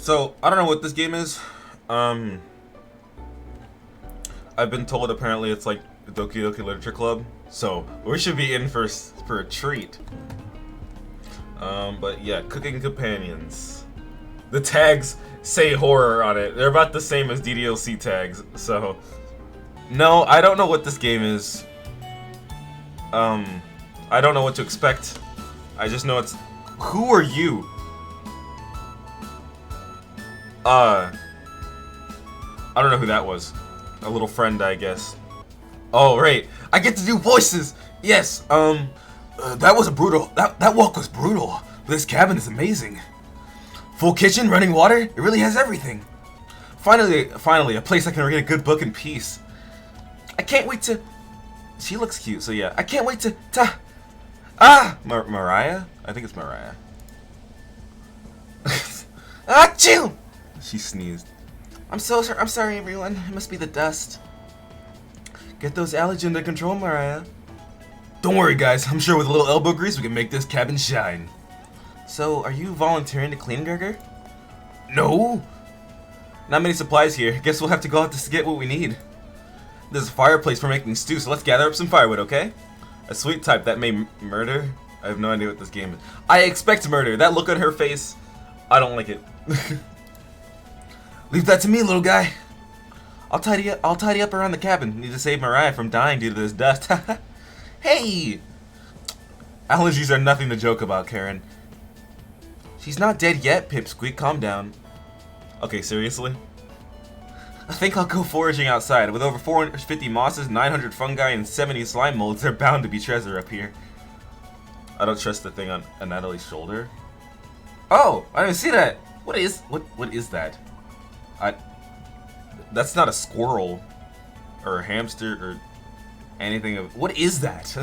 So, I don't know what this game is. I've been told apparently it's like the Doki Doki Literature Club. So, we should be in for a treat. But yeah, Cooking Companions. The tags say horror on it. They're about the same as DDLC tags, so... No, I don't know what this game is. I don't know what to expect. I just know it's... Who are you? I don't know who that was. A little friend, I guess. Oh, right. I get to do voices! Yes, that was a brutal... That walk was brutal. This cabin is amazing. Full kitchen, running water, it really has everything. Finally, a place I can read a good book in peace. I can't wait to... She looks cute, so yeah. I can't wait to... Mariah? I think it's Mariah. Achoo! She sneezed. I'm sorry, everyone. It must be the dust. Get those allergens under control, Mariah. Don't worry, guys. I'm sure with a little elbow grease, we can make this cabin shine. So, are you volunteering to clean, Gregor? No! Not many supplies here. Guess we'll have to go out to get what we need. There's a fireplace for making stew, so let's gather up some firewood, okay? A sweet type that may murder? I have no idea what this game is. I expect murder. That look on her face, I don't like it. Leave that to me, little guy. I'll tidy up around the cabin. Need to save Mariah from dying due to this dust. Hey! Allergies are nothing to joke about, Karen. She's not dead yet, Pipsqueak. Calm down. Okay, seriously? I think I'll go foraging outside. With over 450 mosses, 900 fungi, and 70 slime molds, there's bound to be treasure up here. I don't trust the thing on Natalie's shoulder. Oh, I didn't see that. What is that? That's not a squirrel or a hamster or anything of. What is that?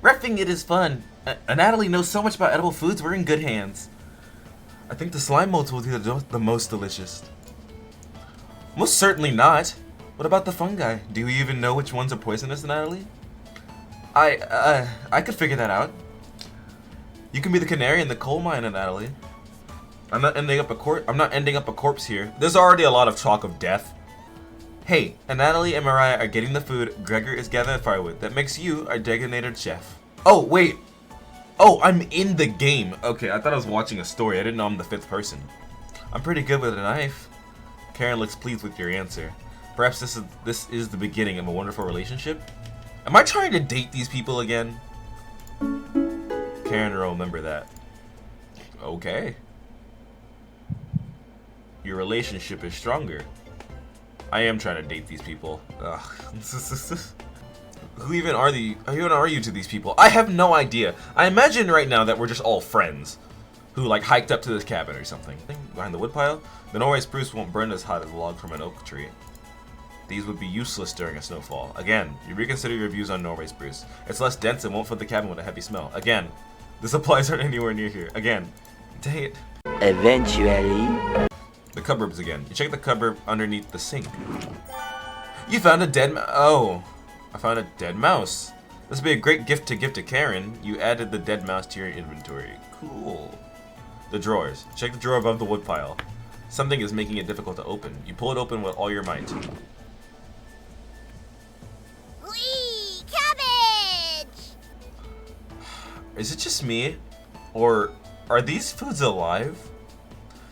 Reffing it is fun. Natalie knows so much about edible foods. We're in good hands. I think the slime molds will be the most delicious. Most certainly not. What about the fungi? Do you even know which ones are poisonous, Natalie? I could figure that out. You can be the canary in the coal mine, Natalie. I'm not ending up a corpse here. There's already a lot of talk of death. Hey, Natalie and Mariah are getting the food. Gregor is gathering firewood. That makes you our designated chef. Oh, wait. Oh, I'm in the game. Okay, I thought I was watching a story. I didn't know I'm the 5th person. I'm pretty good with a knife. Karen looks pleased with your answer. Perhaps this is the beginning of a wonderful relationship? Am I trying to date these people again? Karen will remember that. Okay. Your relationship is stronger. I am trying to date these people. Ugh. Who even are you to these people? I have no idea. I imagine right now that we're just all friends who like hiked up to this cabin or something. Behind the woodpile, the Norway spruce won't burn as hot as a log from an oak tree. These would be useless during a snowfall. Again, you reconsider your views on Norway spruce. It's less dense and won't fill the cabin with a heavy smell. Again, the supplies aren't anywhere near here. Again, dang it. Eventually. The cupboards again. You check the cupboard underneath the sink. You found a dead oh. I found a dead mouse. This would be a great gift to give to Karen. You added the dead mouse to your inventory. Cool. The drawers. Check the drawer above the woodpile. Something is making it difficult to open. You pull it open with all your might. Whee! Cabbage! Is it just me? Or are these foods alive?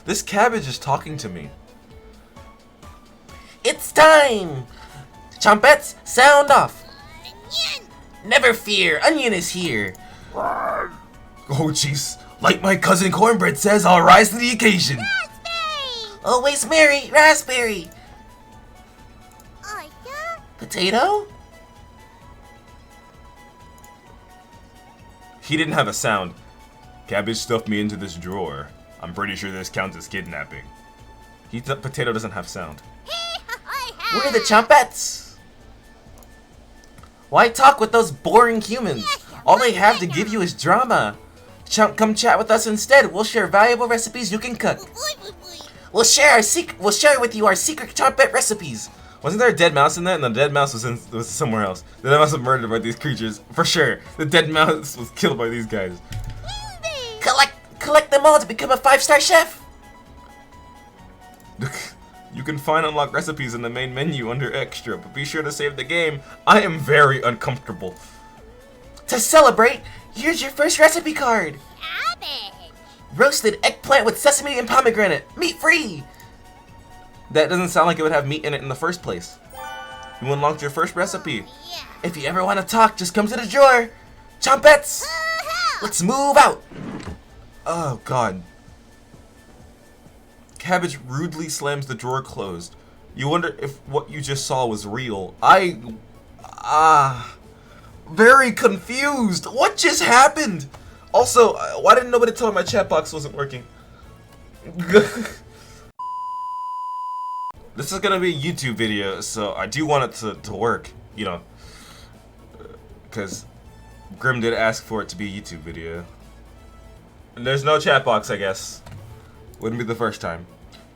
This cabbage is talking to me. It's time! Chompettes, sound off! Onion! Never fear, Onion is here. Oh jeez. Like my cousin Cornbread says, I'll rise to the occasion. Raspberry! Always merry, raspberry. Oh, yeah? Potato? He didn't have a sound. Cabbage stuffed me into this drawer. I'm pretty sure this counts as kidnapping. Potato doesn't have sound. We're the Chompettes. Why talk with those boring humans? All they have to give you is drama. Come chat with us instead. We'll share valuable recipes you can cook. We'll share with you our secret Chompette recipes. Wasn't there a dead mouse in that? And the dead mouse was somewhere else. The dead mouse was murdered by these creatures. For sure. The dead mouse was killed by these guys. Collect them all to become a 5-star chef. You can find unlocked recipes in the main menu under Extra, but be sure to save the game. I am very uncomfortable. To celebrate, here's your first recipe card. Cabbage. Roasted eggplant with sesame and pomegranate, meat free. That doesn't sound like it would have meat in it in the first place. You unlocked your first recipe. Yeah. If you ever want to talk, just come to the drawer. Chompets, let's move out. Oh god. Cabbage rudely slams the drawer closed. You wonder if what you just saw was real. Very confused. What just happened? Also, why didn't nobody tell me my chat box wasn't working? This is gonna be a YouTube video, so I do want it to work, you know. Because Grim did ask for it to be a YouTube video. And there's no chat box, I guess. Wouldn't be the first time.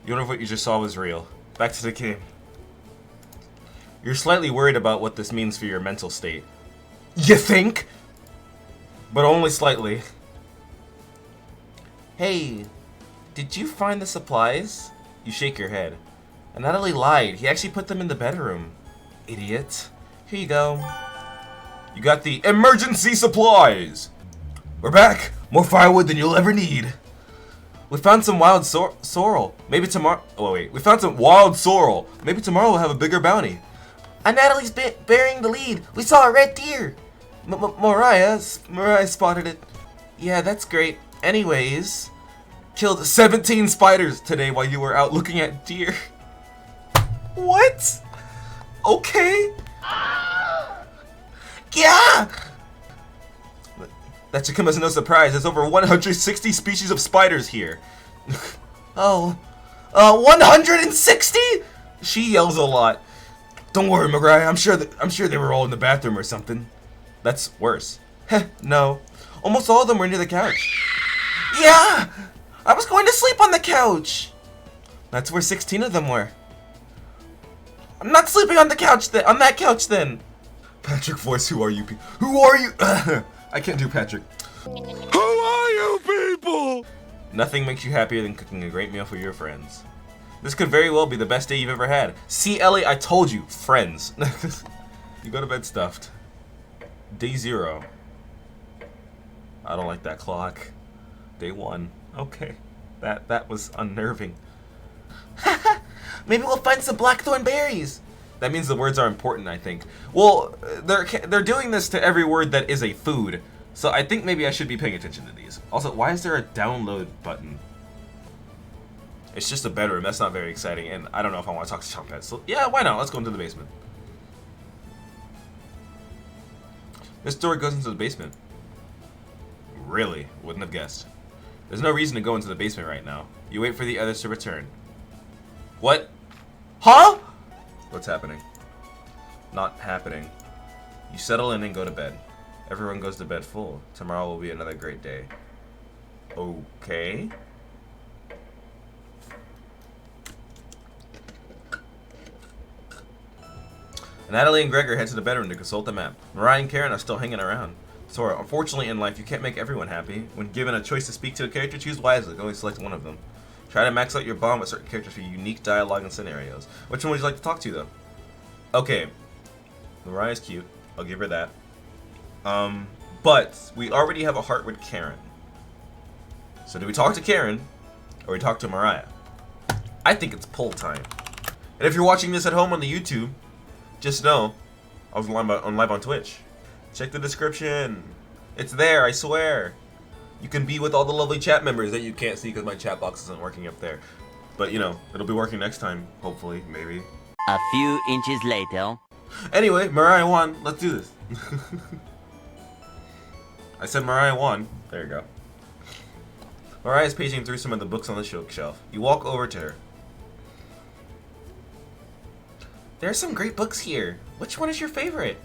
You wonder if what you just saw was real. Back to the game. You're slightly worried about what this means for your mental state. You think? But only slightly. Hey, did you find the supplies? You shake your head. And Natalie lied. He actually put them in the bedroom. Idiot. Here you go. You got the emergency supplies. We're back. More firewood than you'll ever need. We found some wild sorrel. Maybe tomorrow. Oh wait, we found some wild sorrel. Maybe tomorrow we'll have a bigger bounty. And Natalie's bearing the lead. We saw a red deer. Mariah spotted it. Yeah, that's great. Anyways, Killed 17 spiders today while you were out looking at deer. What? Okay. yeah. That should come as no surprise. There's over 160 species of spiders here. Oh, 160? She yells a lot. Don't worry, Mariah. I'm sure they were all in the bathroom or something. That's worse. Heh, no. Almost all of them were near the couch. Yeah, I was going to sleep on the couch. That's where 16 of them were. I'm not sleeping on the couch on that couch then. Patrick Voice, who are you? Who are you? I can't do Patrick. Who are you people? Nothing makes you happier than cooking a great meal for your friends. This could very well be the best day you've ever had. See, Ellie, I told you, friends. You go to bed stuffed. Day 0. I don't like that clock. Day 1. Okay. That was unnerving. Maybe we'll find some blackthorn berries. That means the words are important, I think. Well, they're doing this to every word that is a food. So I think maybe I should be paying attention to these. Also, why is there a download button? It's just a bedroom. That's not very exciting, and I don't know if I want to talk to Chompets. So yeah, why not? Let's go into the basement. This door goes into the basement. Really? Wouldn't have guessed. There's no reason to go into the basement right now. You wait for the others to return. What? Huh? What's happening? Not happening. You settle in and go to bed. Everyone goes to bed full. Tomorrow will be another great day. Okay. Natalie and Gregor head to the bedroom to consult the map. Mariah and Karen are still hanging around. Sora, unfortunately in life you can't make everyone happy. When given a choice to speak to a character, choose wisely. Only select one of them. Try to max out your bond with certain characters for unique dialogue and scenarios. Which one would you like to talk to, though? Okay. Mariah's cute. I'll give her that. But we already have a heart with Karen. So do we talk to Karen, or we talk to Mariah? I think it's poll time. And if you're watching this at home on the YouTube, just know, I was live on Twitch. Check the description. It's there, I swear. You can be with all the lovely chat members that you can't see because my chat box isn't working up there. But, you know, it'll be working next time, hopefully, maybe. A few inches later. Anyway, Mariah won. Let's do this. I said Mariah won. There you go. Mariah's paging through some of the books on the shelf. You walk over to her. There are some great books here. Which one is your favorite?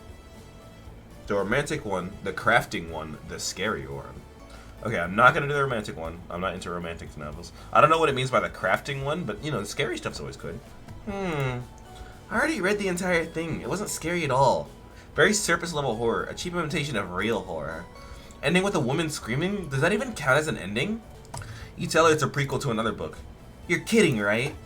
The romantic one, the crafting one, the scary one. Okay, I'm not gonna do the romantic one. I'm not into romantic novels. I don't know what it means by the crafting one, but you know, the scary stuff's always good. I already read the entire thing. It wasn't scary at all. Very surface level horror, a cheap imitation of real horror. Ending with a woman screaming? Does that even count as an ending? You tell her it's a prequel to another book. You're kidding, right?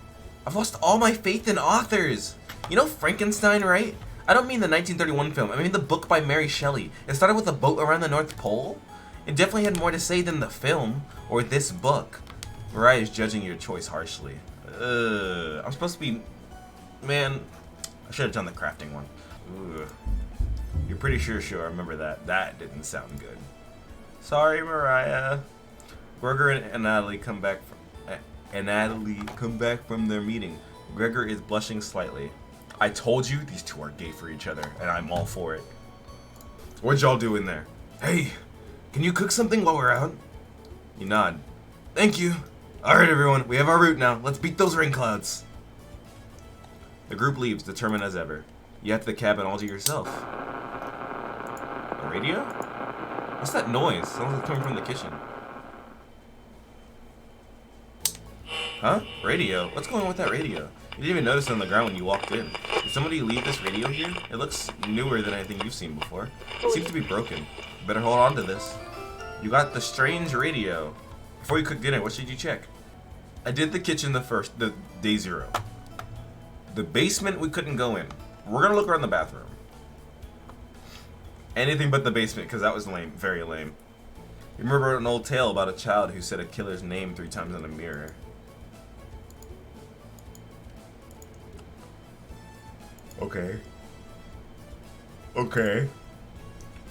I've lost all my faith in authors. You know Frankenstein, right? I don't mean the 1931 film. I mean the book by Mary Shelley. It started with a boat around the North Pole. It definitely had more to say than the film or this book. Mariah is judging your choice harshly. I'm supposed to be... Man, I should have done the crafting one. Ugh. You're pretty sure I remember that. That didn't sound good. Sorry, Mariah. Gregor and Natalie come back from their meeting. Gregor is blushing slightly. I told you these two are gay for each other, and I'm all for it. What'd y'all do in there? Hey, can you cook something while we're out? You nod. Thank you. Alright everyone, we have our route now. Let's beat those rain clouds. The group leaves, determined as ever. You have the cabin all to yourself. A radio? What's that noise? Sounds like coming from the kitchen. Huh? Radio? What's going on with that radio? You didn't even notice it on the ground when you walked in. Did somebody leave this radio here? It looks newer than anything you've seen before. It seems to be broken. You better hold on to this. You got the strange radio. Before you cook dinner, what should you check? I did the kitchen the day zero. The basement we couldn't go in. We're gonna look around the bathroom. Anything but the basement, because that was lame. Very lame. You remember an old tale about a child who said a killer's name 3 times in a mirror. Okay. Okay.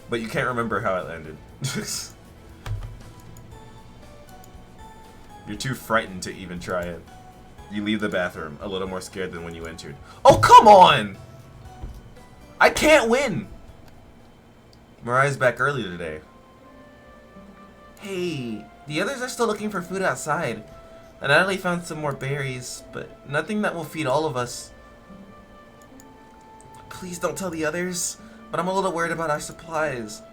But you can't remember how it ended. You're too frightened to even try it. You leave the bathroom, a little more scared than when you entered. Oh, come on! I can't win! Mariah's back early today. Hey, the others are still looking for food outside. And Natalie found some more berries, but nothing that will feed all of us. Please don't tell the others, but I'm a little worried about our supplies.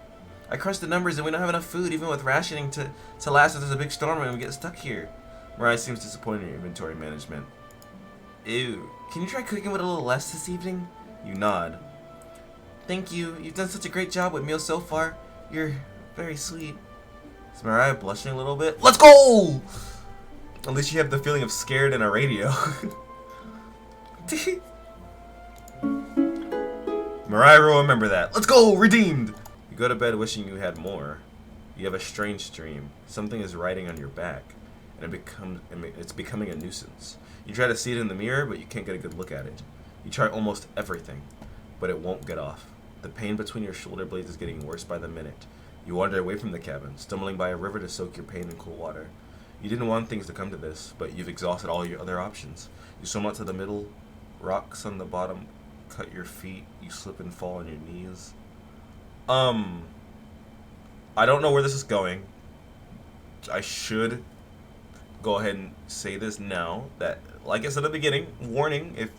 I crunched the numbers and we don't have enough food, even with rationing, to last if there's a big storm and we get stuck here. Mariah seems disappointed in your inventory management. Ew. Can you try cooking with a little less this evening? You nod. Thank you. You've done such a great job with meals so far. You're very sweet. Is Mariah blushing a little bit? Let's go! At least you have the feeling of scared in a radio. Mariah will remember that. Let's go! Redeemed! You go to bed wishing you had more. You have a strange dream. Something is riding on your back, and it's becoming a nuisance. You try to see it in the mirror, but you can't get a good look at it. You try almost everything, but it won't get off. The pain between your shoulder blades is getting worse by the minute. You wander away from the cabin, stumbling by a river to soak your pain in cool water. You didn't want things to come to this, but you've exhausted all your other options. You swim out to the middle, rocks on the bottom, cut your feet, you slip and fall on your knees. I don't know where this is going. I should go ahead and say this now, that, like I said at the beginning, warning, if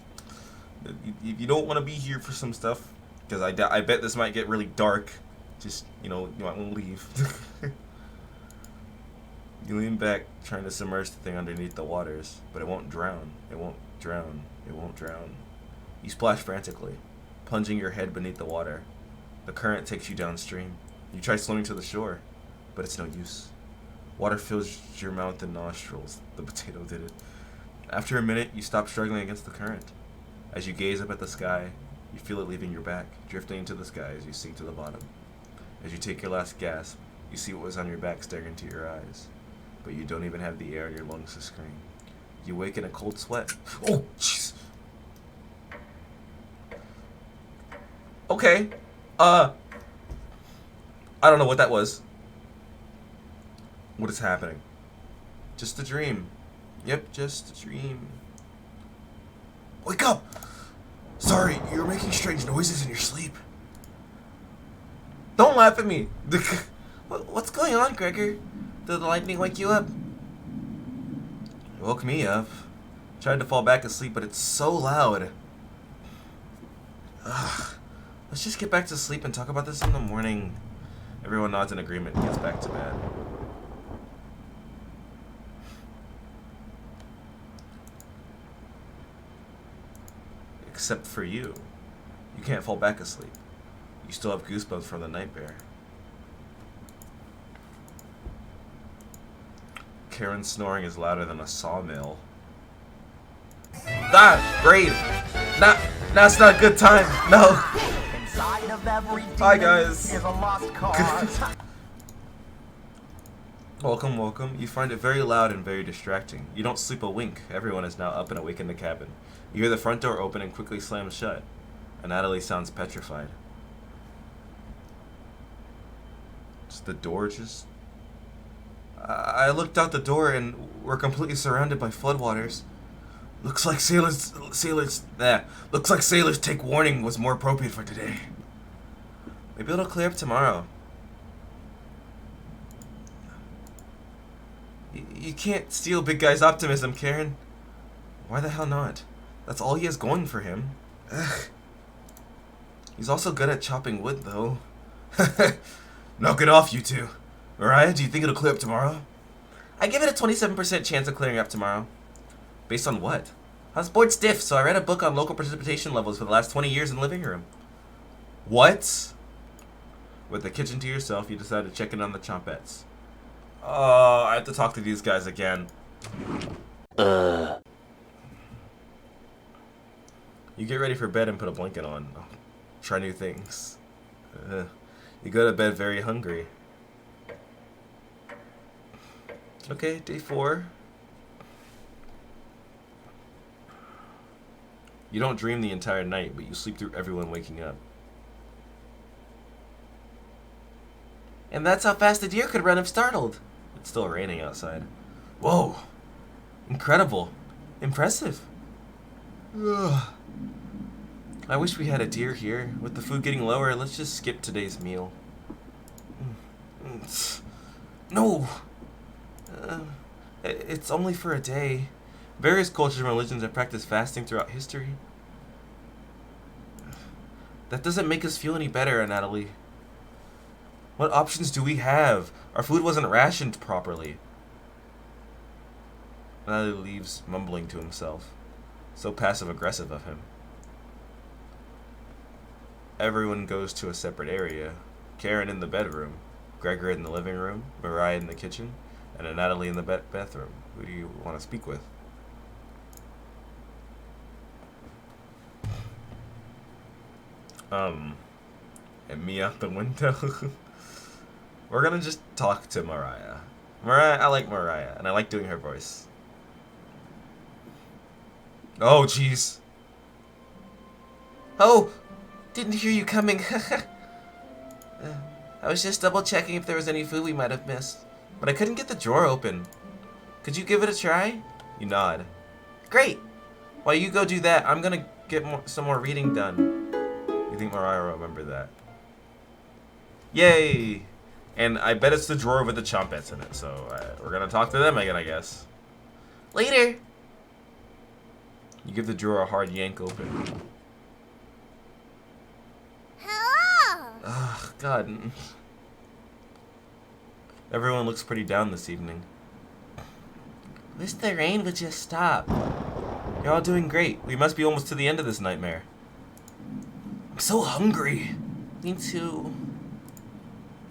you don't want to be here for some stuff, because I bet this might get really dark, just, you might want to leave. You lean back, trying to submerge the thing underneath the waters, but it won't drown. It won't drown. It won't drown. You splash frantically, plunging your head beneath the water. The current takes you downstream. You try swimming to the shore, but it's no use. Water fills your mouth and nostrils. The potato did it. After a minute, you stop struggling against the current. As you gaze up at the sky, you feel it leaving your back, drifting into the sky as you sink to the bottom. As you take your last gasp, you see what was on your back staring into your eyes, but you don't even have the air in your lungs to scream. You wake in a cold sweat. Oh, jeez. Okay. I don't know what that was. What is happening? Just a dream. Yep, just a dream. Wake up! Sorry, you're making strange noises in your sleep. Don't laugh at me. What's going on, Gregor? Did the lightning wake you up? It woke me up. Tried to fall back asleep, but it's so loud. Ugh. Let's just get back to sleep and talk about this in the morning. Everyone nods in agreement and gets back to bed. Except for you. You can't fall back asleep. You still have goosebumps from the night bear. Karen's snoring is louder than a sawmill. Ah, great. Now's not a good time. No. Inside of every Hi, demon guys. is a lost cause. Welcome, welcome. You find it very loud and very distracting. You don't sleep a wink. Everyone is now up and awake in the cabin. You hear the front door open and quickly slam shut. And Natalie sounds petrified. Just the door just... I looked out the door and we're completely surrounded by floodwaters. Looks like sailors take warning was more appropriate for today. Maybe it'll clear up tomorrow. You can't steal big guy's optimism, Karen. Why the hell not? That's all he has going for him. Ugh. He's also good at chopping wood, though. Knock it off, you two. Mariah, do you think it'll clear up tomorrow? I give it a 27% chance of clearing up tomorrow. Based on what? I was bored stiff, so I read a book on local precipitation levels for the last 20 years in the living room. What? With the kitchen to yourself, you decide to check in on the Chompettes. Oh, I have to talk to these guys again. You get ready for bed and put a blanket on. Try new things. You go to bed very hungry. Okay, day 4. You don't dream the entire night, but you sleep through everyone waking up. And that's how fast a deer could run if startled. It's still raining outside. Whoa. Incredible. Impressive. Ugh. I wish we had a deer here. With the food getting lower, let's just skip today's meal. No! It's only for a day. Various cultures and religions have practiced fasting throughout history. That doesn't make us feel any better, Natalie. What options do we have? Our food wasn't rationed properly. Natalie leaves, mumbling to himself. So passive-aggressive of him. Everyone goes to a separate area. Karen in the bedroom, Gregor in the living room, Mariah in the kitchen, and a Natalie in the bathroom. Who do you want to speak with? And me out the window. We're gonna just talk to Mariah. I like Mariah, and I like doing her voice. Oh, jeez. Oh, didn't hear you coming. I was just double checking if there was any food we might have missed, but I couldn't get the drawer open. Could you give it a try? You nod. Great. While you go do that, I'm gonna get some more reading done. You think Mariah will remember that? Yay! And I bet it's the drawer with the Chompettes in it, so we're gonna talk to them again, I guess. Later! You give the drawer a hard yank open. Hello. Ugh, God. Everyone looks pretty down this evening. Wish the rain would just stop. You're all doing great. We must be almost to the end of this nightmare. I'm so hungry. Me too.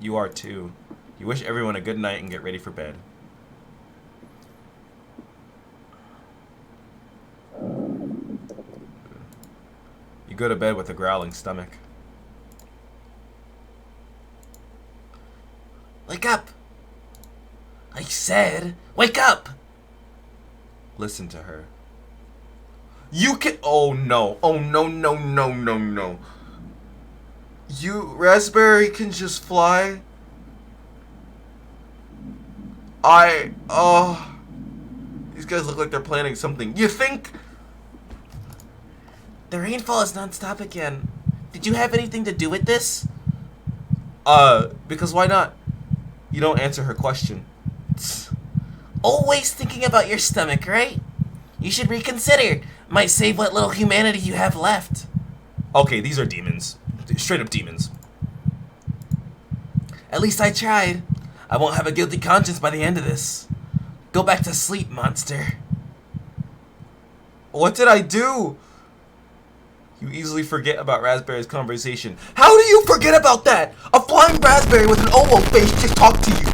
You are too. You wish everyone a good night and get ready for bed. You go to bed with a growling stomach. Wake up! I said, wake up! Listen to her. You can. Oh no. Oh no, no, no, no, no. Raspberry can just fly? These guys look like they're planning something. You think? The rainfall is non-stop again. Did you have anything to do with this? Because why not? You don't answer her question. Always thinking about your stomach, right? You should reconsider. Might save what little humanity you have left. Okay, these are demons. Straight up demons. At least I tried. I won't have a guilty conscience by the end of this. Go back to sleep, monster. What did I do? You easily forget about Raspberry's conversation. How do you forget about that? A flying raspberry with an Omo face just talked to you.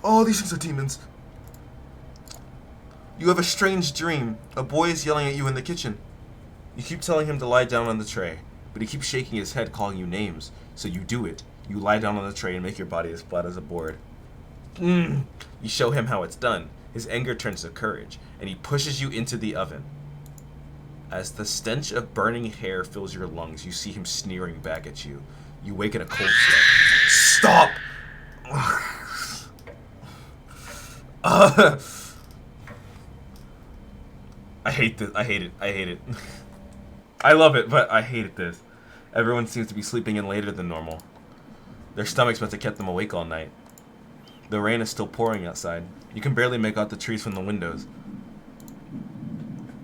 Oh, these things are demons. You have a strange dream. A boy is yelling at you in the kitchen. You keep telling him to lie down on the tray, but he keeps shaking his head, calling you names. So you do it. You lie down on the tray and make your body as flat as a board. You show him how it's done. His anger turns to courage, and he pushes you into the oven. As the stench of burning hair fills your lungs, you see him sneering back at you. You wake in a cold sweat. Stop! I hate this. I hate it. I hate it. I love it, but I hate this. Everyone seems to be sleeping in later than normal. Their stomachs must have kept them awake all night. The rain is still pouring outside. You can barely make out the trees from the windows.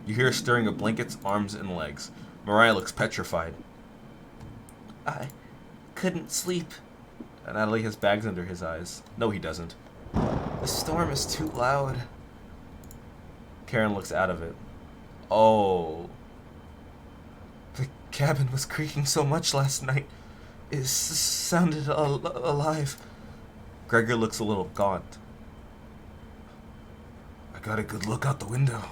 You hear a stirring of blankets, arms, and legs. Mariah looks petrified. I couldn't sleep. And Natalie has bags under his eyes. No, he doesn't. The storm is too loud. Karen looks out of it. Oh. The cabin was creaking so much last night. It sounded alive. Gregor looks a little gaunt. I got a good look out the window.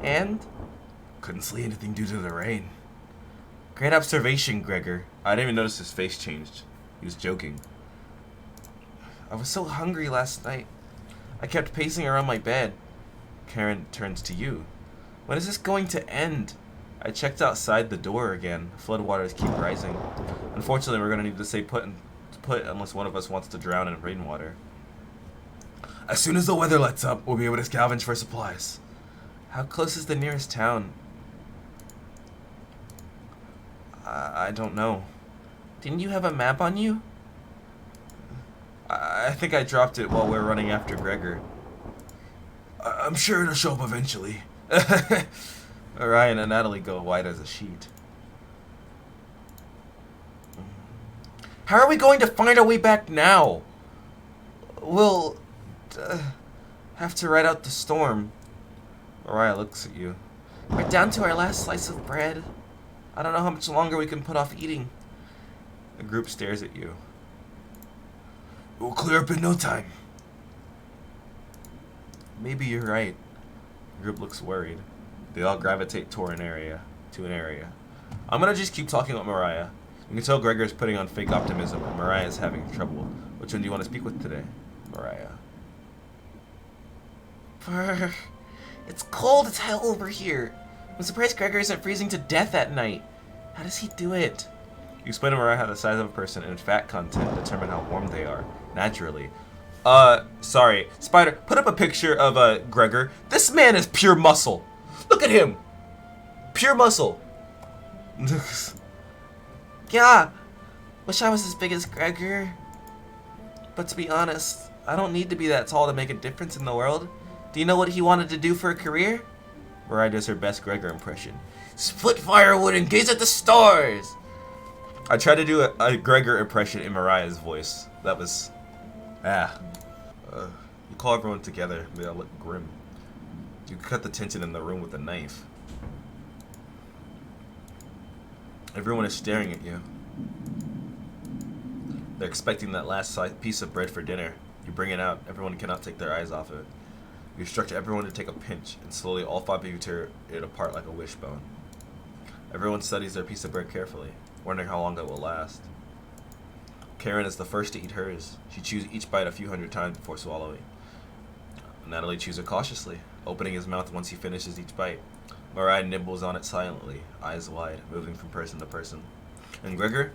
And? Couldn't see anything due to the rain. Great observation, Gregor. I didn't even notice his face changed. He was joking. I was so hungry last night. I kept pacing around my bed. Karen turns to you. When is this going to end? I checked outside the door again. Floodwaters keep rising. Unfortunately, we're going to need to stay put unless one of us wants to drown in rainwater. As soon as the weather lets up, we'll be able to scavenge for supplies. How close is the nearest town? I don't know. Didn't you have a map on you? I think I dropped it while we were running after Gregor. I'm sure it'll show up eventually. Ryan and Natalie go white as a sheet. How are we going to find our way back now? We'll have to ride out the storm. Mariah looks at you. We're down to our last slice of bread. I don't know how much longer we can put off eating. The group stares at you. It will clear up in no time. Maybe you're right. The group looks worried. They all gravitate to an area. I'm gonna just keep talking with Mariah. You can tell Gregor is putting on fake optimism, and Mariah is having trouble. Which one do you want to speak with today, Mariah? It's cold as hell over here. I'm surprised Gregor isn't freezing to death at night. How does he do it? You explain to Mariah how the size of a person and fat content determine how warm they are, naturally. Sorry. Spider, put up a picture of, Gregor. This man is pure muscle. Look at him. Pure muscle. Yeah. Wish I was as big as Gregor. But to be honest, I don't need to be that tall to make a difference in the world. Do you know what he wanted to do for a career? Mariah does her best Gregor impression. Split firewood and gaze at the stars. I tried to do a Gregor impression in Mariah's voice. That was... You call everyone together. They all look grim. You cut the tension in the room with a knife. Everyone is staring at you. They're expecting that last piece of bread for dinner. You bring it out. Everyone cannot take their eyes off it. You instruct everyone to take a pinch, and slowly all 5 of you tear it apart like a wishbone. Everyone studies their piece of bread carefully, wondering how long it will last. Karen is the first to eat hers. She chews each bite a few hundred times before swallowing. Natalie chews it cautiously, opening his mouth once he finishes each bite. Mariah nibbles on it silently, eyes wide, moving from person to person. And Gregor?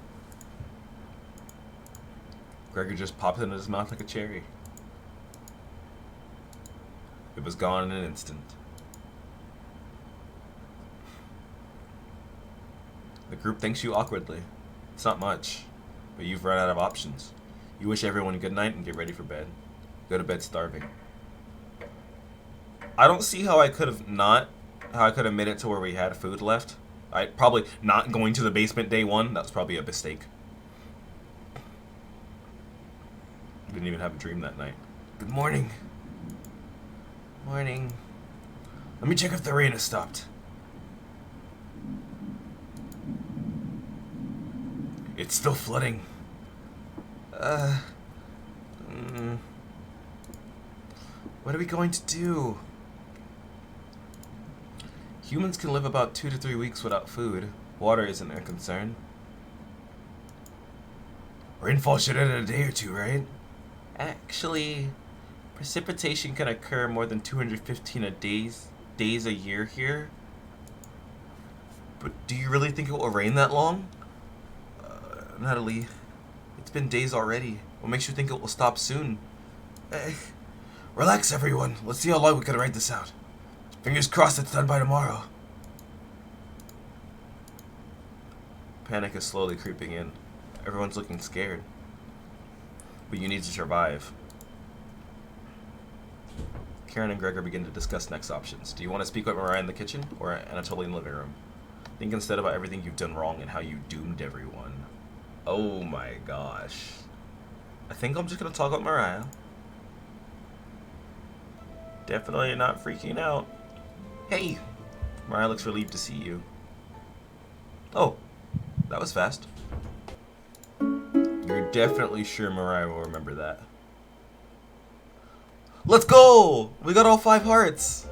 Gregor just pops it in his mouth like a cherry. It was gone in an instant. The group thanks you awkwardly. It's not much, but you've run out of options. You wish everyone good night and get ready for bed. Go to bed starving. I don't see how I could have made it to where we had food left. Probably not going to the basement day one. That was probably a mistake. Didn't even have a dream that night. Good morning. Morning. Let me check if the rain has stopped. It's still flooding. What are we going to do? Humans can live about 2 to 3 weeks without food. Water isn't a concern. Rainfall should end in a day or two, right? Actually, precipitation can occur more than 215 days a year here. But do you really think it will rain that long? Natalie, it's been days already. What makes you think it will stop soon? Relax, everyone. Let's see how long we can ride this out. Fingers crossed it's done by tomorrow. Panic is slowly creeping in. Everyone's looking scared. But you need to survive. Karen and Gregor begin to discuss next options. Do you want to speak with Mariah in the kitchen or Anatoly in the living room? Think instead about everything you've done wrong and how you doomed everyone. Oh my gosh. I think I'm just gonna talk with Mariah. Definitely not freaking out. Hey! Mariah looks relieved to see you. Oh, that was fast. You're definitely sure Mariah will remember that. Let's go! We got all 5 hearts!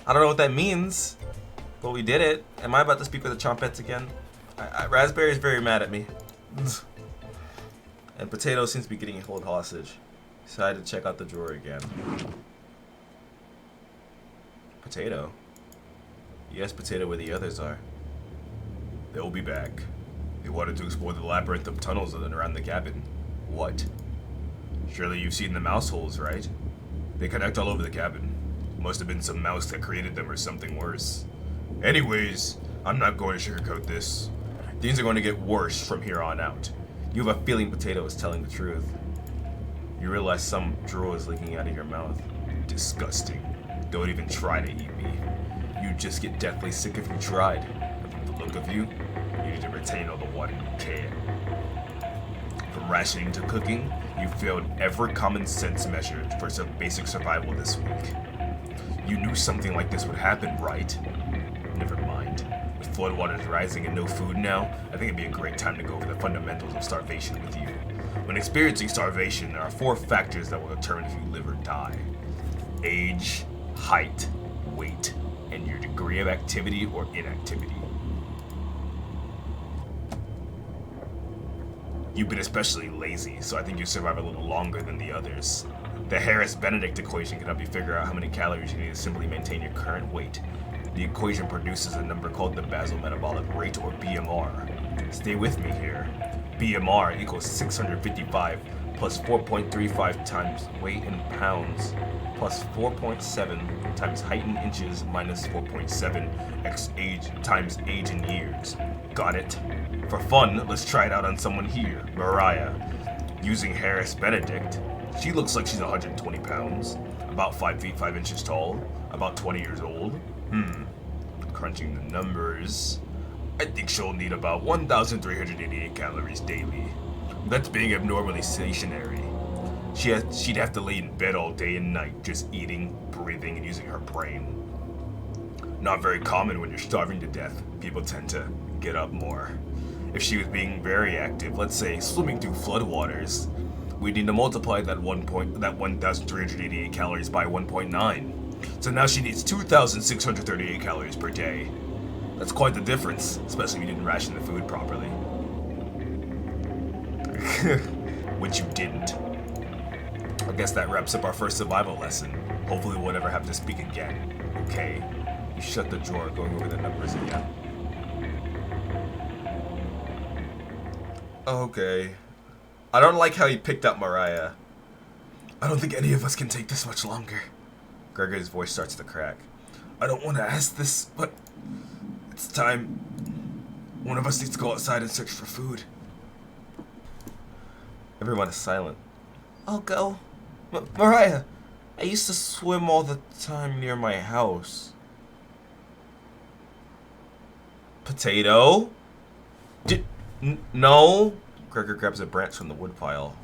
I don't know what that means, but we did it. Am I about to speak with the Chompettes again? Raspberry is very mad at me. And Potato seems to be getting held hostage. So I had to check out the drawer again. Potato? Yes, Potato, where the others are. They'll be back. They wanted to explore the labyrinth of tunnels that are around the cabin. What? Surely you've seen the mouse holes, right? They connect all over the cabin. Must have been some mouse that created them or something worse. Anyways, I'm not going to sugarcoat this. Things are going to get worse from here on out. You have a feeling Potato is telling the truth. You realize some drool is leaking out of your mouth. Disgusting. Don't even try to eat me. You'd just get deathly sick if you tried. And from the look of you, you need to retain all the water you can. From rationing to cooking, you failed every common sense measure for some basic survival this week. You knew something like this would happen, right? Never mind. With floodwaters rising and no food now, I think it'd be a great time to go over the fundamentals of starvation with you. When experiencing starvation, there are 4 factors that will determine if you live or die. Age, height, weight, and your degree of activity or inactivity. You've been especially lazy, so I think you survive a little longer than the others. The Harris-Benedict equation can help you figure out how many calories you need to simply maintain your current weight. The equation produces a number called the basal metabolic rate, or BMR. Stay with me here. BMR equals 655 plus 4.35 times weight in pounds plus 4.7 times height in inches minus 4.7 x age times age in years. Got it? For fun, let's try it out on someone here, Mariah. Using Harris-Benedict, she looks like she's 120 pounds, about 5 feet 5 inches tall, about 20 years old. Crunching the numbers, I think she'll need about 1,388 calories daily. That's being abnormally stationary. She'd have to lay in bed all day and night, just eating, breathing, and using her brain. Not very common when you're starving to death. People tend to get up more. If she was being very active, let's say swimming through floodwaters, we'd need to multiply that 1,388 calories by 1.9. So now she needs 2,638 calories per day. That's quite the difference, especially if you didn't ration the food properly. Which you didn't. I guess that wraps up our first survival lesson. Hopefully we'll never have to speak again. Okay, you shut the drawer, going over the numbers again. Okay. I don't like how he picked up Mariah. I don't think any of us can take this much longer. Gregor's voice starts to crack. I don't want to ask this, but it's time. One of us needs to go outside and search for food. Everyone is silent. I'll go. Mariah, I used to swim all the time near my house. Potato? No? Gregor grabs a branch from the woodpile.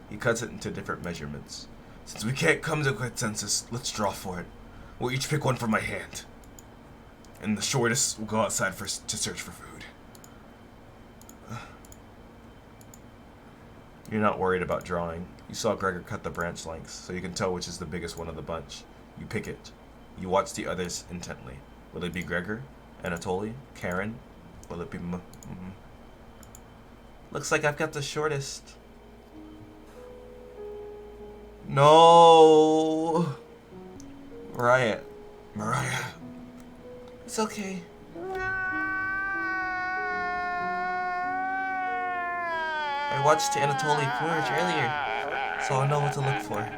He cuts it into different measurements. Since we can't come to a consensus, let's draw for it. We'll each pick one from my hand. And the shortest will go outside first to search for food. You're not worried about drawing. You saw Gregor cut the branch lengths, so you can tell which is the biggest one of the bunch. You pick it. You watch the others intently. Will it be Gregor? Anatoly? Karen? Will it be Looks like I've got the shortest. No! Mariah. It's okay. I watched Anatoly forge earlier, so I know what to look for.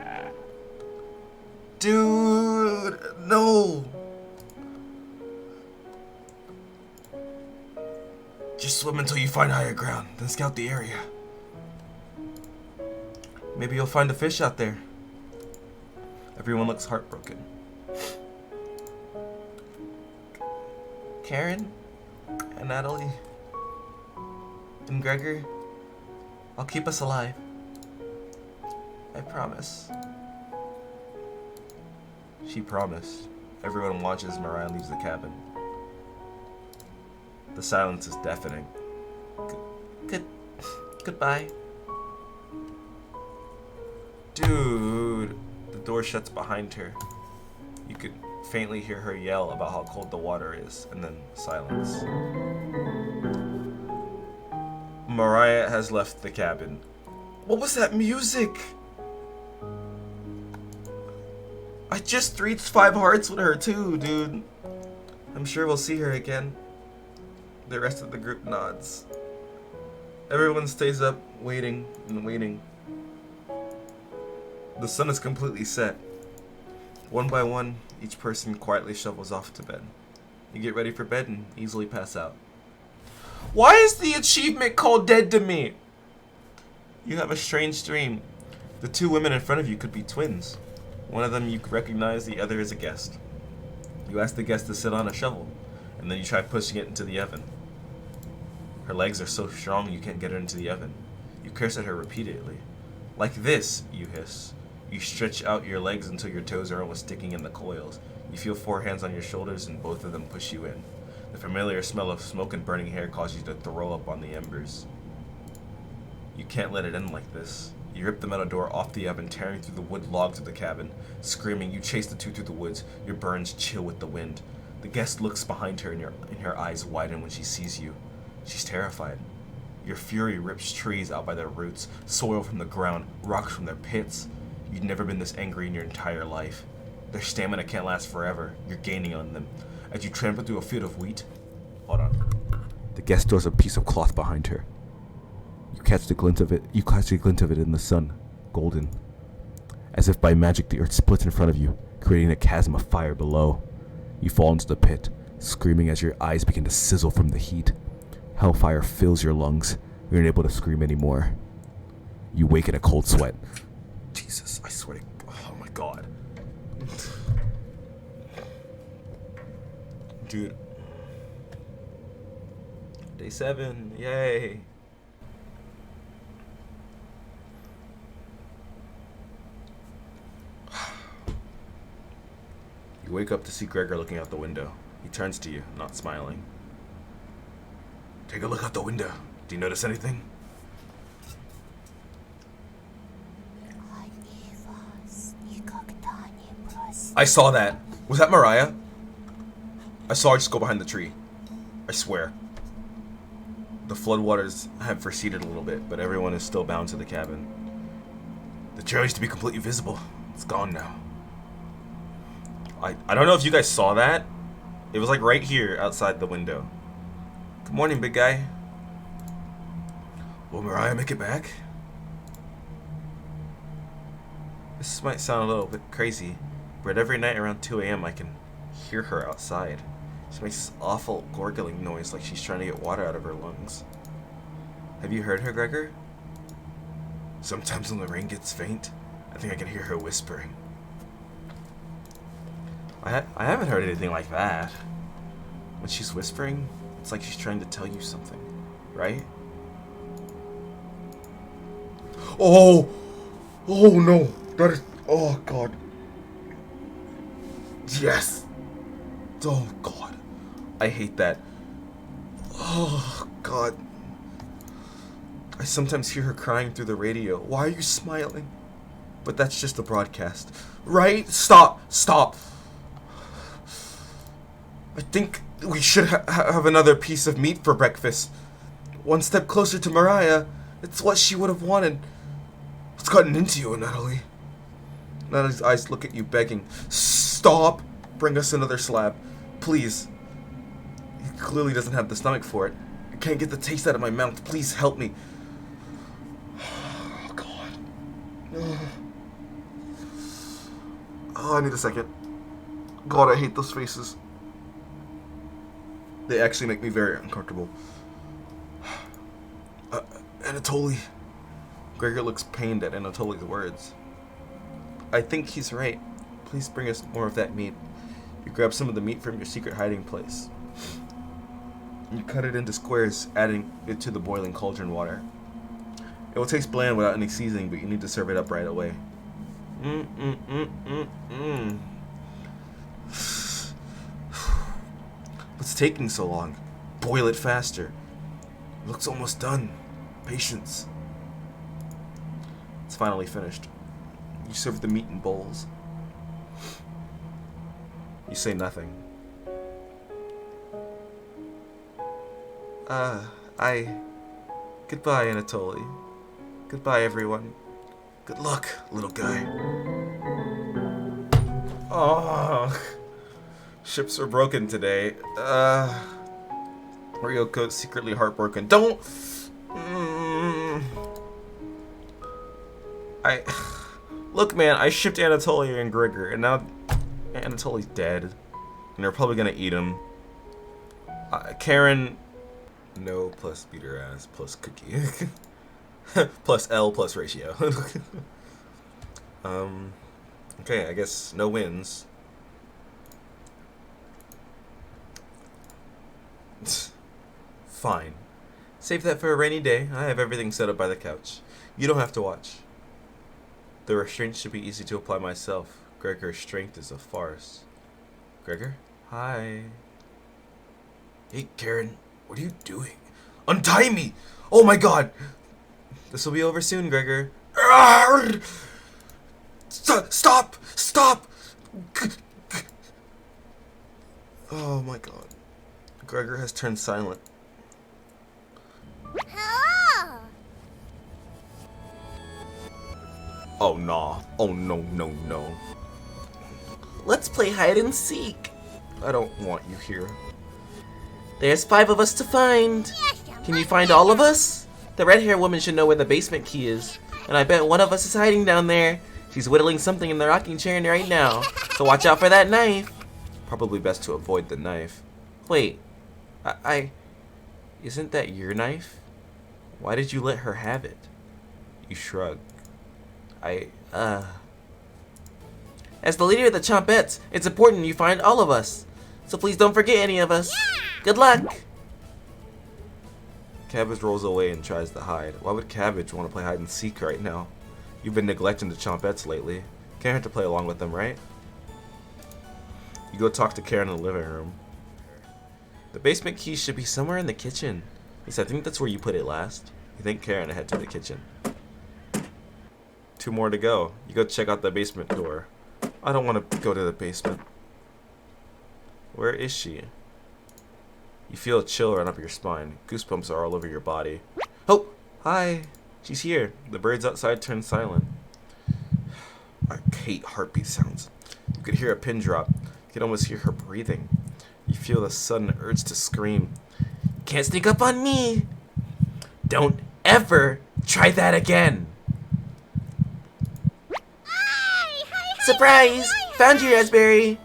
Dude, no! Just swim until you find higher ground, then scout the area. Maybe you'll find a fish out there. Everyone looks heartbroken. Karen, and Natalie, and Gregor, I'll keep us alive. I promise. She promised. Everyone watches Mariah leaves the cabin. The silence is deafening. Goodbye. Dude, the door shuts behind her. You could faintly hear her yell about how cold the water is, and then silence. Mariah has left the cabin. What was that music? I just reached 5 hearts with her too, dude. I'm sure we'll see her again. The rest of the group nods. Everyone stays up, waiting and waiting. The sun is completely set. One by one, each person quietly shovels off to bed. You get ready for bed and easily pass out. Why is the achievement called Dead to Me? You have a strange dream. The 2 women in front of you could be twins. One of them you recognize, the other is a guest. You ask the guest to sit on a shovel, and then you try pushing it into the oven. Her legs are so strong you can't get her into the oven. You curse at her repeatedly. Like this, you hiss. You stretch out your legs until your toes are almost sticking in the coils. You feel 4 hands on your shoulders and both of them push you in. The familiar smell of smoke and burning hair causes you to throw up on the embers. You can't let it end like this. You rip the metal door off the oven, tearing through the wood logs of the cabin. Screaming, you chase the 2 through the woods. Your burns chill with the wind. The guest looks behind her and her eyes widen when she sees you. She's terrified. Your fury rips trees out by their roots, soil from the ground, rocks from their pits. You've never been this angry in your entire life. Their stamina can't last forever. You're gaining on them. As you trample through a field of wheat... Hold on. The guest throws a piece of cloth behind her. You catch a glint of it in the sun, golden. As if by magic, the earth splits in front of you, creating a chasm of fire below. You fall into the pit, screaming as your eyes begin to sizzle from the heat. Hellfire fills your lungs. You're unable to scream anymore. You wake in a cold sweat. Jesus, I swear to... Oh my god. Dude. Day 7, yay. You wake up to see Gregor looking out the window. He turns to you, not smiling. Take a look out the window. Do you notice anything? I saw that. Was that Mariah? I saw her just go behind the tree. I swear. The floodwaters have receded a little bit, but everyone is still bound to the cabin. The trail used to be completely visible. It's gone now. I don't know if you guys saw that. It was like right here outside the window. Good morning, big guy. Will Mariah make it back? This might sound a little bit crazy, but every night around 2 a.m. I can hear her outside. She makes this awful gurgling noise like she's trying to get water out of her lungs. Have you heard her, Gregor? Sometimes when the rain gets faint, I think I can hear her whispering. I haven't heard anything like that. When she's whispering, it's like she's trying to tell you something, right? Oh! Oh no! That is... Oh god. Yes! Oh god. I hate that. Oh god. I sometimes hear her crying through the radio. Why are you smiling? But that's just a broadcast. Right? Stop! Stop! I think we should have another piece of meat for breakfast. One step closer to Mariah. It's what she would have wanted. What's gotten into you, Natalie? Natalie's eyes look at you begging. Stop! Bring us another slab. Please. He clearly doesn't have the stomach for it. I can't get the taste out of my mouth. Please help me. Oh, God. Oh, I need a second. God, I hate those faces. They actually make me very uncomfortable. Anatoly. Gregor looks pained at Anatoly's words. I think he's right. Please bring us more of that meat. You grab some of the meat from your secret hiding place. You cut it into squares, adding it to the boiling cauldron water. It will taste bland without any seasoning, but you need to serve it up right away. What's taking so long? Boil it faster. It looks almost done. Patience. It's finally finished. You serve the meat in bowls. You say nothing. Goodbye, Anatoly. Goodbye, everyone. Good luck, little guy. Oh, ships are broken today. Ryoko secretly heartbroken. Don't. Look, man. I shipped Anatoly and Gregor, and now Anatoly's dead, and they're probably gonna eat him. Karen. No plus beat her ass plus cookie. Plus L plus ratio. Okay, I guess no wins. Fine. Save that for a rainy day. I have everything set up by the couch. You don't have to watch. The restraints should be easy to apply myself. Gregor's strength is a farce. Gregor? Hi. Hey, Karen. What are you doing? Untie me! Oh my god! This will be over soon, Gregor. Stop! Stop! Oh my god. Gregor has turned silent. Hello! Oh nah. Oh no, no, no. Let's play hide and seek. I don't want you here. There's 5 of us to find. Can you find all of us? The red-haired woman should know where the basement key is. And I bet one of us is hiding down there. She's whittling something in the rocking chair right now. So watch out for that knife. Probably best to avoid the knife. Wait. Isn't that your knife? Why did you let her have it? You shrug. As the leader of the Chompettes, it's important you find all of us. So please don't forget any of us. Good luck! Cabbage rolls away and tries to hide. Why would Cabbage want to play hide and seek right now? You've been neglecting the Chompettes lately. Can't hurt to play along with them, right? You go talk to Karen in the living room. The basement key should be somewhere in the kitchen. At least I think that's where you put it last. You think Karen head to the kitchen. 2 more to go. You go check out the basement door. I don't want to go to the basement. Where is she? You feel a chill run up your spine. Goosebumps are all over your body. Oh! Hi! She's here. The birds outside turn silent. I hate heartbeat sounds. You could hear a pin drop. You can almost hear her breathing. You feel the sudden urge to scream. Can't sneak up on me! Don't ever try that again! Surprise! Found you, Raspberry!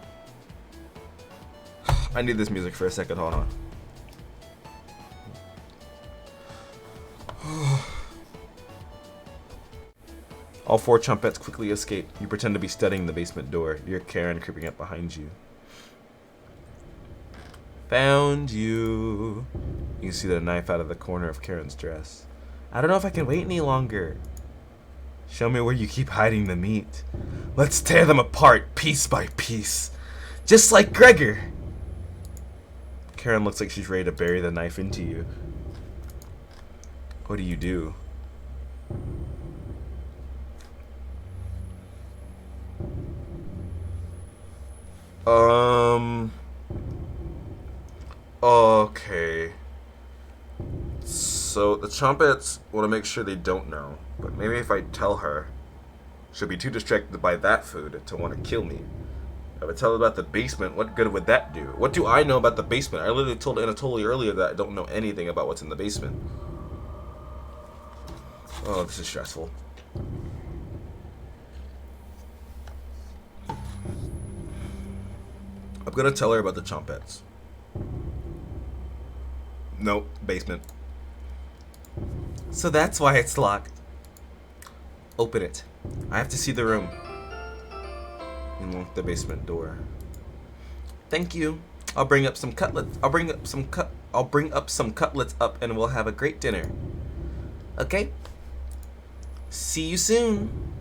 I need this music for a second, hold on. All 4 Chompettes quickly escape. You pretend to be studying the basement door. You hear Karen creeping up behind you. Found you. You can see the knife out of the corner of Karen's dress. I don't know if I can wait any longer. Show me where you keep hiding the meat. Let's tear them apart piece by piece. Just like Gregor. Karen looks like she's ready to bury the knife into you. What do you do? Okay. So the Chompets want to make sure they don't know, but maybe if I tell her, she'll be too distracted by that food to want to kill me. If I tell her about the basement, what good would that do? What do I know about the basement? I literally told Anatoly earlier that I don't know anything about what's in the basement. Oh, this is stressful. I'm gonna tell her about the Chompets. Nope, basement. So that's why it's locked. Open it. I have to see the room. Unlock the basement door. Thank you. I'll bring up some cutlets. I'll bring up some cutlets up, and we'll have a great dinner. Okay. See you soon.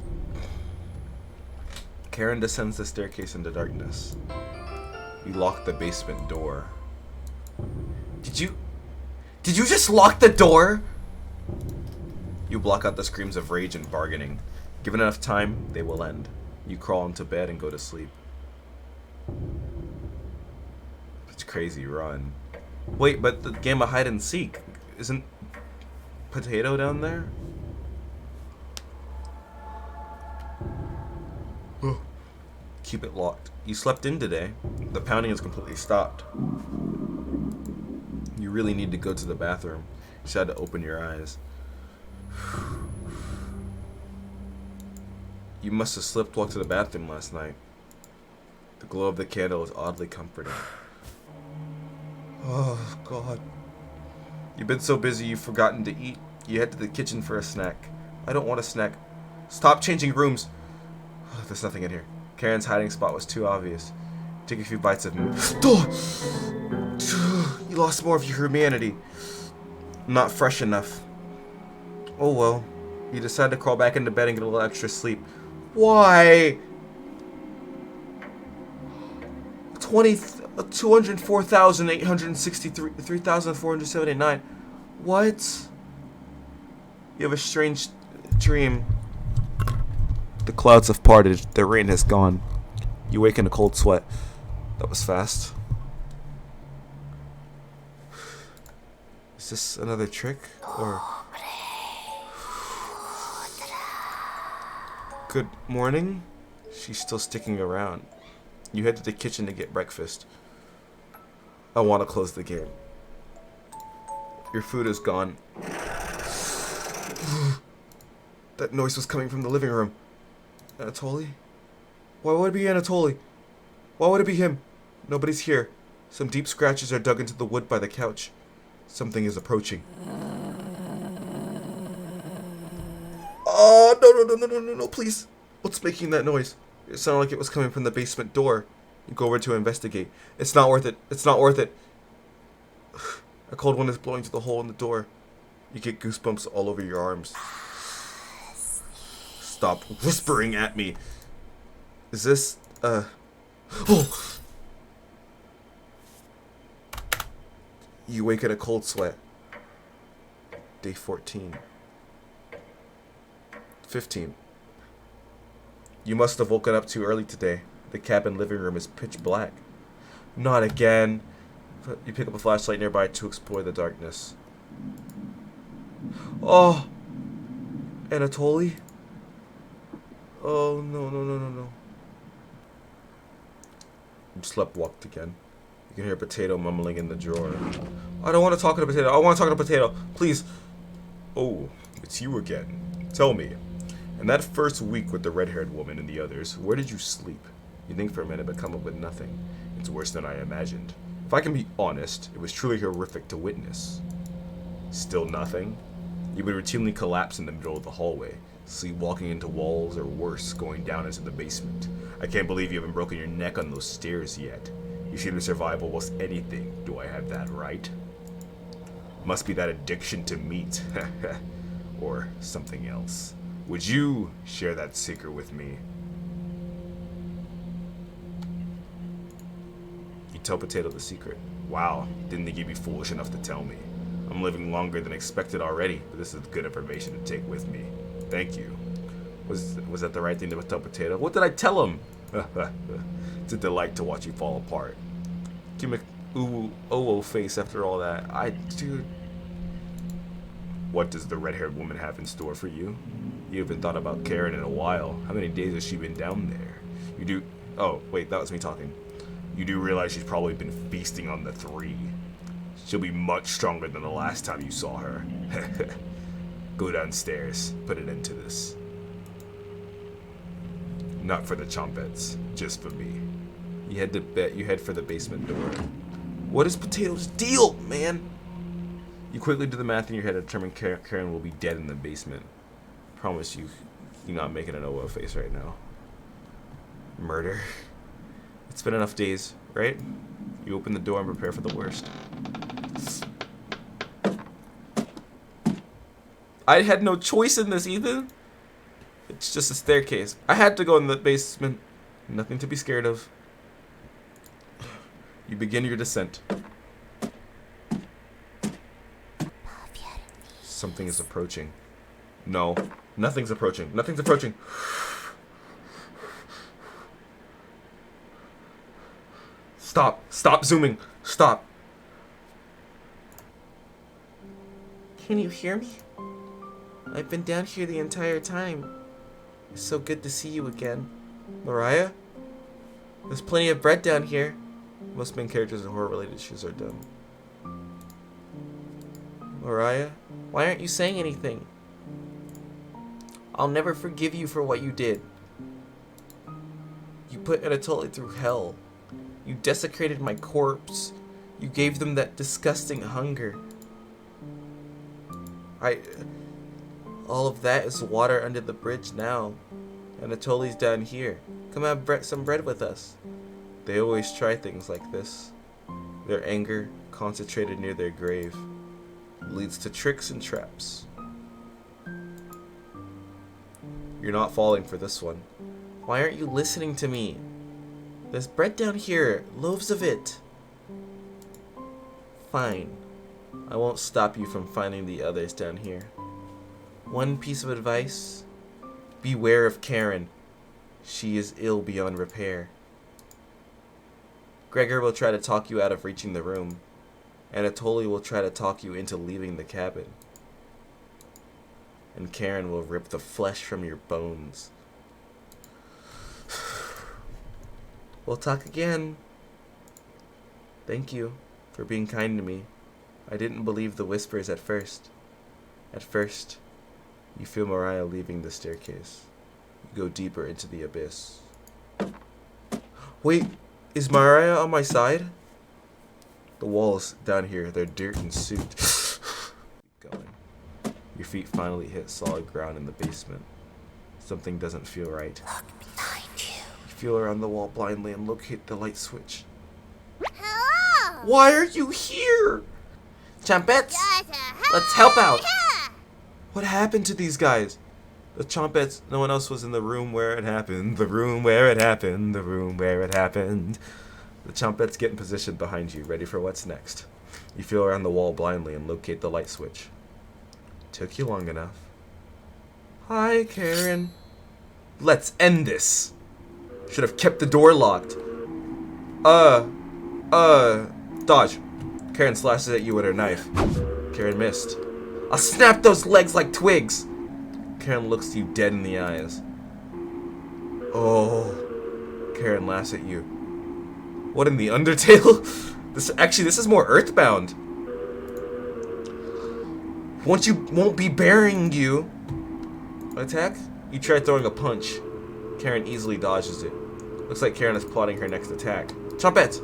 Karen descends the staircase into darkness. You lock the basement door. Did you just lock the door? You block out the screams of rage and bargaining. Given enough time, they will end. You crawl into bed and go to sleep. It's crazy, run. Wait, but the game of hide and seek, isn't Potato down there? Keep it locked. You slept in today. The pounding has completely stopped. You really need to go to the bathroom. You just had to open your eyes. You must have sleepwalked to the bathroom last night. The glow of the candle is oddly comforting. Oh, God. You've been so busy you've forgotten to eat. You head to the kitchen for a snack. I don't want a snack. Stop changing rooms. There's nothing in here. Karen's hiding spot was too obvious. Take a few bites of meat. You lost more of your humanity. Not fresh enough. Oh well. You decide to crawl back into bed and get a little extra sleep. Why? 204,863, 3,479. What? You have a strange dream. The clouds have parted. The rain has gone. You wake in a cold sweat. That was fast. Is this another trick? Or... Good morning? She's still sticking around. You head to the kitchen to get breakfast. I want to close the game. Your food is gone. That noise was coming from the living room. Anatoly? Why would it be Anatoly? Why would it be him? Nobody's here. Some deep scratches are dug into the wood by the couch. Something is approaching. Oh, no, please. What's making that noise? It sounded like it was coming from the basement door. You go over to investigate. It's not worth it. It's not worth it. A cold wind is blowing through the hole in the door. You get goosebumps all over your arms. Stop whispering at me. Is this, Oh! You wake in a cold sweat. Day 14. 15. You must have woken up too early today. The cabin living room is pitch black. Not again. You pick up a flashlight nearby to explore the darkness. Oh! Anatoly? Oh, no. You sleptwalked again. You can hear Potato mumbling in the drawer. I don't want to talk to Potato. I want to talk to Potato. Please. Oh, it's you again. Tell me. In that first week with the red-haired woman and the others, where did you sleep? You think for a minute but come up with nothing. It's worse than I imagined. If I can be honest, it was truly horrific to witness. Still nothing? You would routinely collapse in the middle of the hallway, sleepwalking into walls or worse, going down into the basement. I can't believe you haven't broken your neck on those stairs yet. You seem to survive almost anything. Do I have that right? Must be that addiction to meat. Or something else. Would you share that secret with me? You tell Potato the secret. Wow, didn't think you'd be foolish enough to tell me. I'm living longer than expected already, but this is good information to take with me. Thank you. Was that the right thing to tell Potato? What did I tell him? It's a delight to watch you fall apart. You make ooh face after all that. Dude. What does the red-haired woman have in store for you? You haven't thought about Karen in a while. How many days has she been down there? You do... Oh, wait, that was me talking. You do realize she's probably been feasting on the three. She'll be much stronger than the last time you saw her. Go downstairs. Put an end to this. Not for the Chompettes. Just for me. You head for the basement door. What is Potato's deal, man? You quickly do the math in your head and determine Karen will be dead in the basement. Promise you're not making an OO face right now. Murder. It's been enough days, right? You open the door and prepare for the worst. I had no choice in this, Ethan. It's just a staircase. I had to go in the basement. Nothing to be scared of. You begin your descent. Something is approaching. No, nothing's approaching. Nothing's approaching. Stop. Stop zooming. Stop. Can you hear me? I've been down here the entire time. It's so good to see you again. Mariah? There's plenty of bread down here. Most main characters in horror-related shows are dumb. Mariah? Why aren't you saying anything? I'll never forgive you for what you did. You put Anatoly through hell. You desecrated my corpse. You gave them that disgusting hunger. All of that is water under the bridge now. Anatoly's down here. Come have some bread with us. They always try things like this. Their anger, concentrated near their grave, leads to tricks and traps. You're not falling for this one. Why aren't you listening to me? There's bread down here, loaves of it. Fine. I won't stop you from finding the others down here. One piece of advice: beware of Karen. She is ill beyond repair. Gregor will try to talk you out of reaching the room. Anatoly will try to talk you into leaving the cabin. And Karen will rip the flesh from your bones. We'll talk again. Thank you for being kind to me. I didn't believe the whispers at first. At first, you feel Mariah leaving the staircase. You go deeper into the abyss. Wait, is Mariah on my side? The walls down here, they're dirt and soot. Keep going. Your feet finally hit solid ground in the basement. Something doesn't feel right. Look behind you. You feel around the wall blindly and locate the light switch. Hello. Why are you here? Chompettes, let's help out. What happened to these guys? The Chompettes, no one else was in the room where it happened. The room where it happened. The room where it happened. The Chompettes get in position behind you, ready for what's next. You feel around the wall blindly and locate the light switch. Took you long enough. Hi, Karen. Let's end this. Should have kept the door locked. Dodge. Karen slashes at you with her knife. Karen missed. I'll snap those legs like twigs. Karen looks you dead in the eyes. Oh. Karen laughs at you. What in the Undertale? This is more Earthbound. Won't be burying you. Attack? You try throwing a punch. Karen easily dodges it. Looks like Karen is plotting her next attack. Chompette!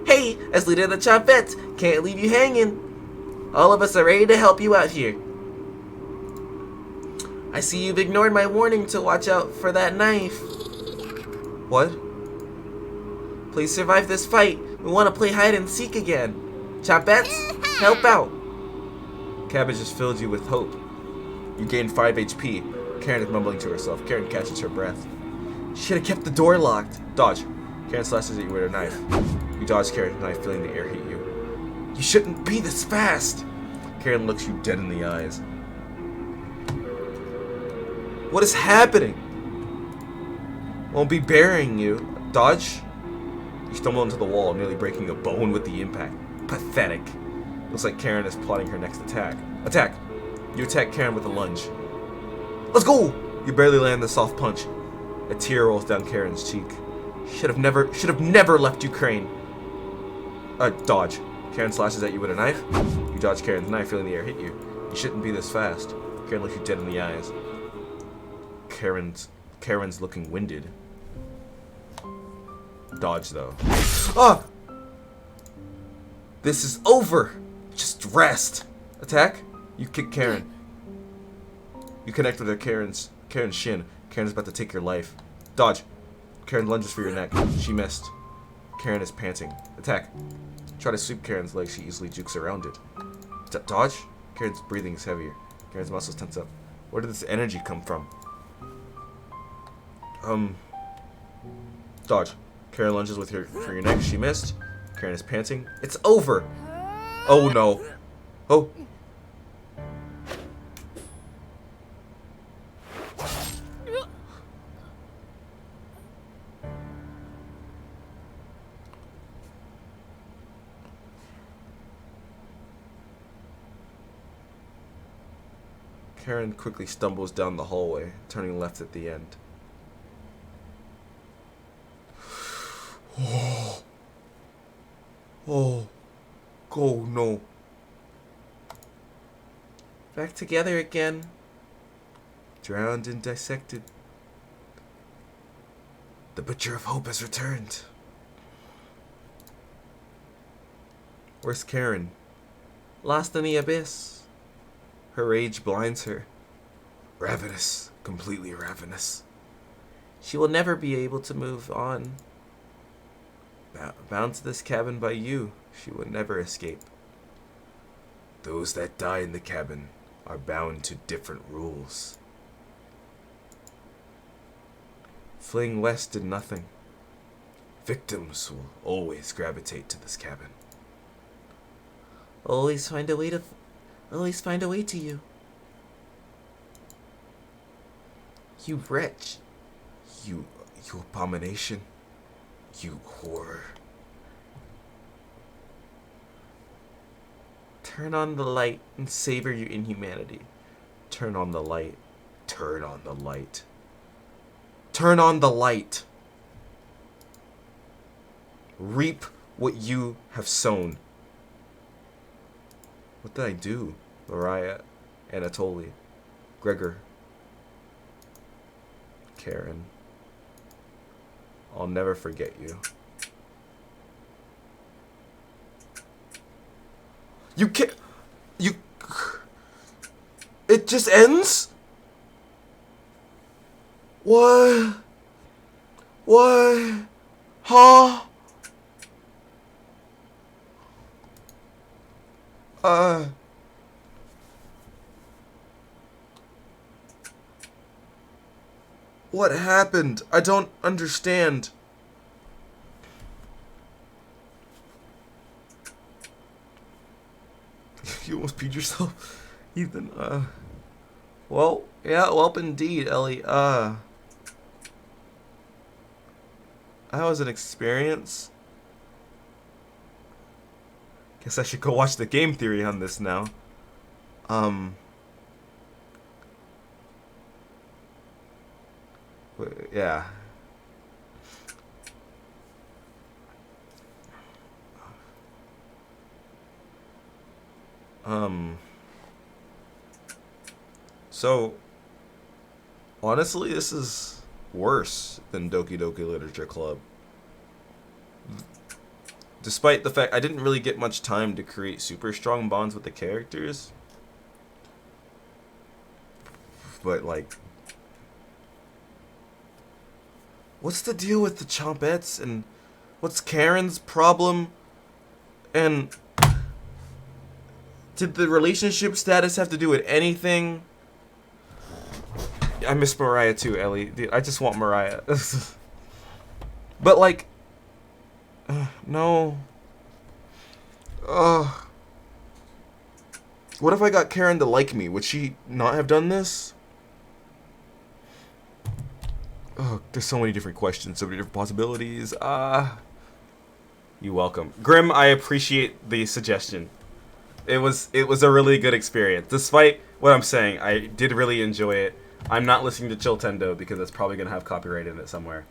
Hey, as leader of the Chompettes, can't leave you hanging. All of us are ready to help you out here. I see you've ignored my warning to watch out for that knife. What? Please survive this fight. We want to play hide and seek again. Chompettes, help out. Cabbage has filled you with hope. You gain 5 HP. Karen is mumbling to herself. Karen catches her breath. Should have kept the door locked. Dodge. Karen slashes at you with her knife. You dodge Karen's knife, feeling the air hit you. You shouldn't be this fast. Karen looks you dead in the eyes. What is happening? Won't be burying you. Dodge. You stumble into the wall, nearly breaking a bone with the impact. Pathetic. Looks like Karen is plotting her next attack. Attack! You attack Karen with a lunge. Let's go! You barely land the soft punch. A tear rolls down Karen's cheek. Should have never left Ukraine. Dodge. Karen slashes at you with a knife. You dodge Karen's knife, feeling the air hit you. You shouldn't be this fast. Karen looks you dead in the eyes. Karen's looking winded. Dodge though. Ah! This is over! Just rest! Attack? You kick Karen. You connect with her Karen's shin. Karen's about to take your life. Dodge. Karen lunges for your neck. She missed. Karen is panting. Attack. Try to sweep Karen's leg. She easily jukes around it. Dodge? Karen's breathing is heavier. Karen's muscles tense up. Where did this energy come from? Dodge. Karen lunges with her for your neck. She missed. Karen is panting. It's over! Oh no. Oh. Karen quickly stumbles down the hallway, turning left at the end. Oh, no. Back together again. Drowned and dissected. The Butcher of Hope has returned. Where's Karen? Lost in the abyss. Her rage blinds her. Ravenous. Completely ravenous. She will never be able to move on. Bound to this cabin by you, she will never escape. Those that die in the cabin are bound to different rules. Fleeing west did nothing. Victims will always gravitate to this cabin. Always find a way to you. You wretch. You abomination. You whore. Turn on the light and savor your inhumanity. Turn on the light. Turn on the light. Turn on the light. Reap what you have sown. What did I do? Mariah, Anatoly, Gregor, Karen. I'll never forget you. You can't. You. It just ends? What? What? Huh? What happened? I don't understand. You almost peed yourself, Ethan. Well, yeah, welp indeed, Ellie. That was an experience. Guess I should go watch the game theory on this now. Yeah. So, honestly, this is worse than Doki Doki Literature Club. Despite the fact I didn't really get much time to create super strong bonds with the characters. But, like, what's the deal with the Chompettes, and what's Karen's problem? And did the relationship status have to do with anything? I miss Mariah too, Ellie. I just want Mariah. But, like, no. What if I got Karen to like me? Would she not have done this? Oh, there's so many different questions, so many different possibilities. You're welcome. Grim, I appreciate the suggestion. It was a really good experience. Despite what I'm saying, I did really enjoy it. I'm not listening to Chiltendo because it's probably going to have copyright in it somewhere.